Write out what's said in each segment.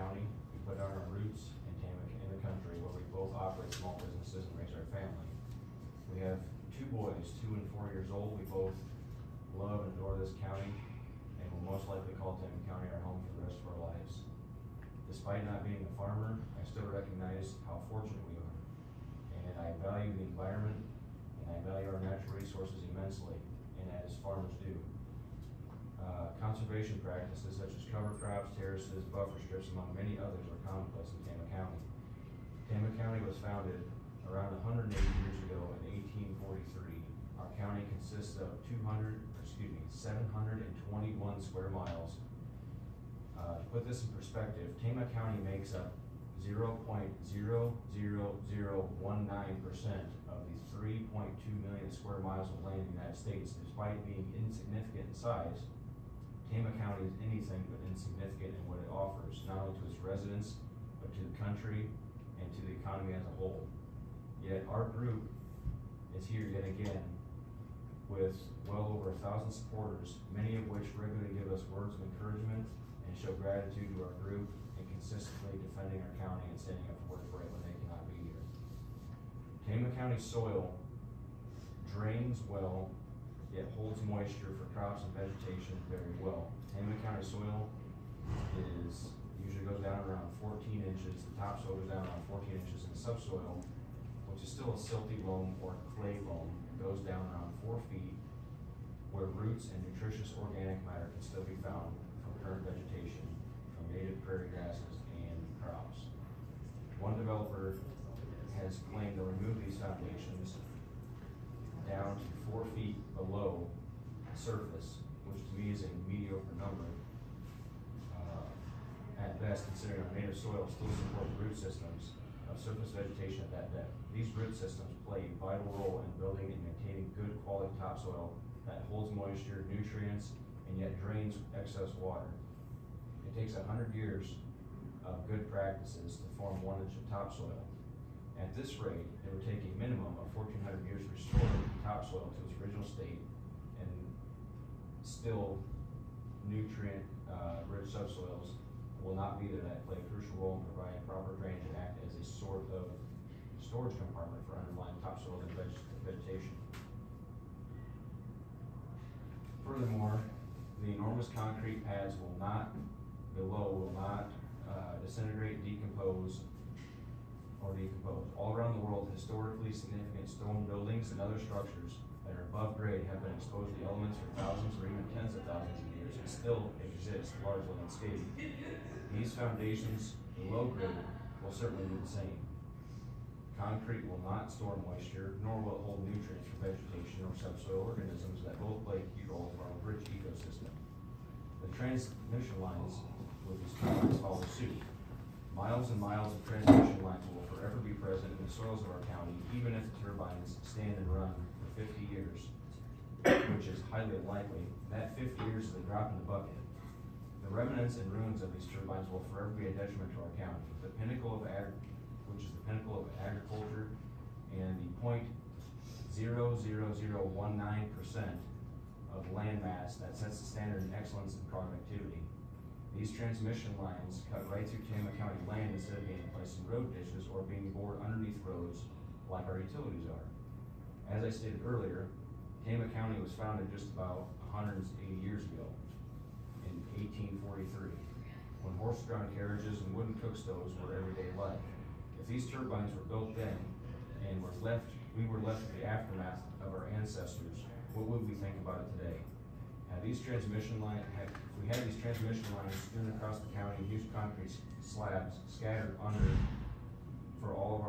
County. We put our roots in the country where we both operate small businesses and raise our family. We have 2 boys, 2 and 4 years old. We both love and adore this county and will most likely call Tama County our home for the rest of our lives. Despite not being a farmer, I still recognize how fortunate we are. And I value the environment and I value our natural resources immensely, and as farmers do. Conservation practices such as cover crops, terraces, buffer strips, among many others, are commonplace in Tama County. Tama County was founded around 180 years ago in 1843. Our county consists of 721 square miles. To put this in perspective, Tama County makes up 0.00019% of the 3.2 million square miles of land in the United States. Despite being insignificant in size, Tama County is anything but insignificant in what it offers, not only to its residents, but to the country and to the economy as a whole. Yet our group is here yet again with well over 1,000 supporters, many of which regularly give us words of encouragement and show gratitude to our group and consistently defending our county and standing up for what's right when they cannot be here. Tama County soil drains well, yet holds moisture for crops and vegetation very well. Tama County soil usually goes down around 14 inches. The topsoil goes down around 14 inches, and the subsoil, which is still a silty loam or clay loam, goes down around 4 feet, where roots and nutritious organic matter can still be found from current vegetation, from native prairie grasses and crops. One developer has claimed to remove these foundations down to 4 feet below the surface, which to me is a mediocre number at best, considering our native soil still support root systems of surface vegetation at that depth. These root systems play a vital role in building and maintaining good quality topsoil that holds moisture, nutrients, and yet drains excess water. It takes 100 years of good practices to form 1 inch of topsoil. At this rate, it would take a minimum of 1,400 years to restore topsoil to its original state, and still nutrient rich subsoils will not be there that play a crucial role in providing proper drainage and act as a sort of storage compartment for underlying topsoil and vegetation. Furthermore, the enormous concrete pads below will not disintegrate, decompose. All around the world, historically significant stone buildings and other structures that are above grade have been exposed to the elements for thousands or even tens of thousands of years and still exist largely unscathed. These foundations below grade will certainly do the same. Concrete will not store moisture, nor will it hold nutrients for vegetation or subsoil organisms that both play a key role for our rich ecosystem. The transmission lines with these turbines follow suit. Miles and miles of transmission lines will forever be present in the soils of our county, even if the turbines stand and run for 50 years, which is highly unlikely. That 50 years is a drop in the bucket. The remnants and ruins of these turbines will forever be a detriment to our county. The pinnacle of which is the pinnacle of agriculture, and the 0.00019% of land mass that sets the standard in excellence and productivity. These transmission lines cut right through Tama County land instead of being placed in road ditches or being bored underneath roads like our utilities are. As I stated earlier, Tama County was founded just about 180 years ago in 1843, when horse-drawn carriages and wooden cook stoves were everyday life. If these turbines were built then and we were left with the aftermath of our ancestors, what would we think about it today? If we had these transmission lines strewn across the county and huge concrete slabs scattered around all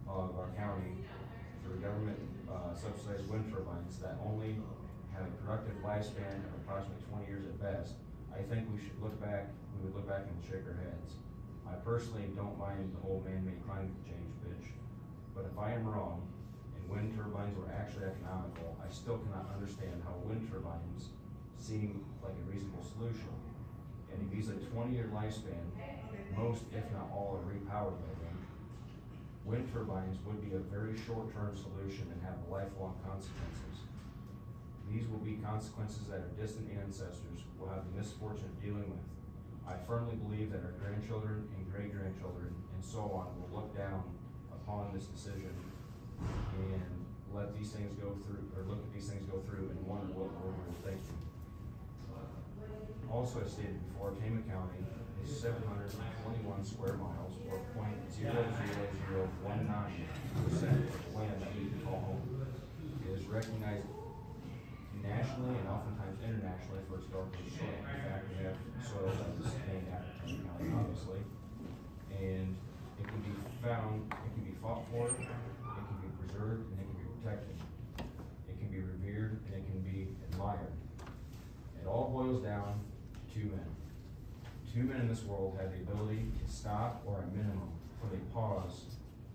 of our county for government subsidized wind turbines that only have a productive lifespan of approximately 20 years at best, I think we would look back and shake our heads. I personally don't mind the whole man-made climate change bitch, but if I am wrong, wind turbines were actually economical, I still cannot understand how wind turbines seem like a reasonable solution. And if these a 20-year lifespan, most, if not all, are repowered by them. Wind turbines would be a very short-term solution and have lifelong consequences. These will be consequences that our distant ancestors will have the misfortune of dealing with. I firmly believe that our grandchildren and great-grandchildren and so on will look down upon this decision and let these things go through, or look at these things go through and wonder what we were thinking. Also, as stated before, Tama County is 721 square miles, or 0.00019% of the land that we call home. It is recognized nationally and oftentimes internationally for its dark blue soil. In fact, we have soil that is named after Tama County, obviously, and it can be found, it can be fought for, it can be preserved, and it can be protected. It can be revered, and it can be admired. It all boils down to two men. Two men in this world have the ability to stop, or at minimum, put a pause,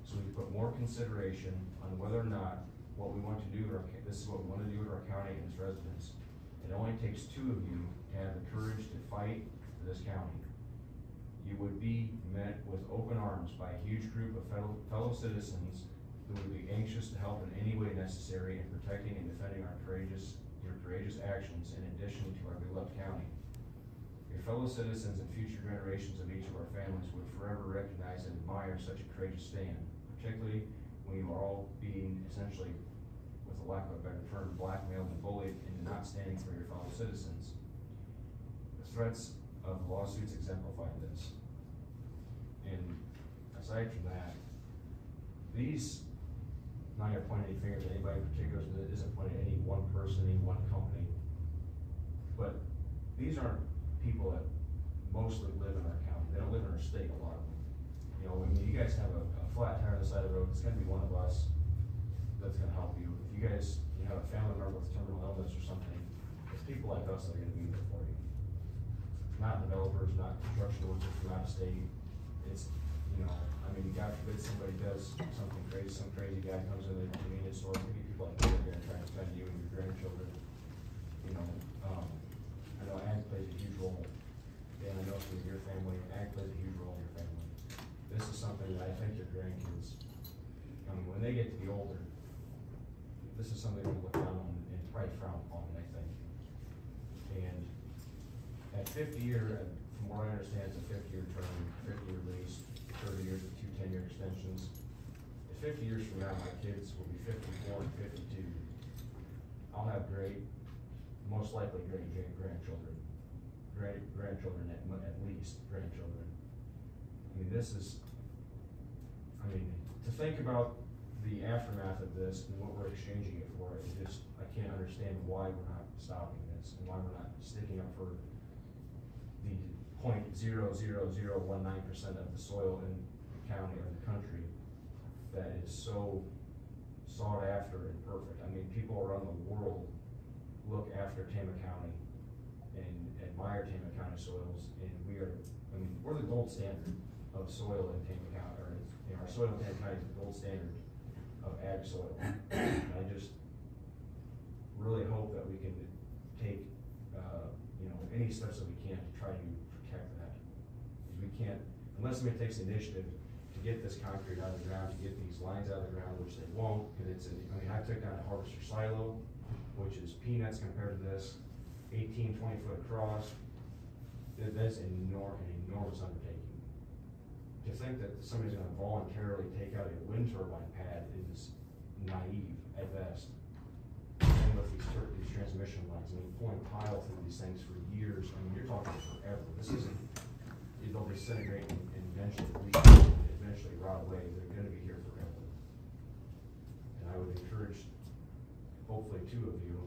so we put more consideration on whether or not what we want to do, this is what we want to do with our county and its residents. It only takes two of you to have the courage to fight for this county. You would be met with open arms by a huge group of fellow citizens who would be anxious to help in any way necessary in protecting and defending your courageous actions in addition to our beloved county. Your fellow citizens and future generations of each of our families would forever recognize and admire such a courageous stand, particularly when you are all being essentially, with a lack of a better term, blackmailed and bullied into not standing for your fellow citizens. The threats of lawsuits exemplify this. And aside from that, these, I'm not going to point any fingers at anybody in particular, so it isn't pointing at any one person, any one company, but these aren't people that mostly live in our county. They don't live in our state, a lot of them. You know, I mean, you guys have a flat tire on the side of the road, it's going to be one of us that's going to help you. If you guys have a family member with terminal illness or something, it's people like us that are going to be there for you. Not developers, not construction workers from out of state. It's, you know, I mean, God forbid somebody does something crazy, some crazy guy comes in the convenience store, maybe people like that are going to try and spend you and your grandchildren. You know, I know ag plays a huge role. Dan, I know with your family, ag plays a huge role in your family. This is something that I think your grandkids, I mean, when they get to be older, this is something to look down on and probably frown upon, I think. And at 50 year, from what I understand, it's a 50-year term, 50-year lease, 30 years with 2 10-year extensions. At 50 years from now, my kids will be 54 and 52. I'll have most likely great grandchildren. Grandchildren at least, grandchildren. I mean, this is, I mean, to think about the aftermath of this and what we're exchanging it for, I can't understand why we're not stopping this and why we're not sticking up for the 0.00019% of the soil in the county or the country that is so sought after and perfect. I mean, people around the world look after Tama County and admire Tama County soils, and we're the gold standard of soil in Tama County, or our soil in Tama County is the gold standard of ag soil. I just really hope that we can take any steps that we can to try to protect that. Because we can't, unless somebody takes the initiative to get this concrete out of the ground, to get these lines out of the ground, which they won't, because I took down a harvester silo, which is peanuts compared to this, 18, 20 foot across. That's an enormous undertaking. To think that somebody's going to voluntarily take out a wind turbine pad is naive at best. And with these transmission lines, I mean, pulling pile through these things for years. I mean, you're talking forever. This isn't, they'll disintegrate and eventually leak and eventually rot away. They're going to be here forever. And I would encourage, hopefully, 2 of you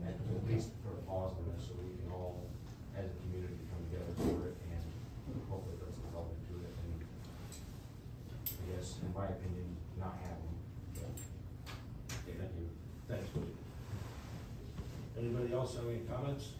at least put a pause on this so we can all, as a community, come together for it and hopefully put some thought into it. And I guess, in my opinion, not have them. Okay, thank you. Thanks. Anybody else have any comments?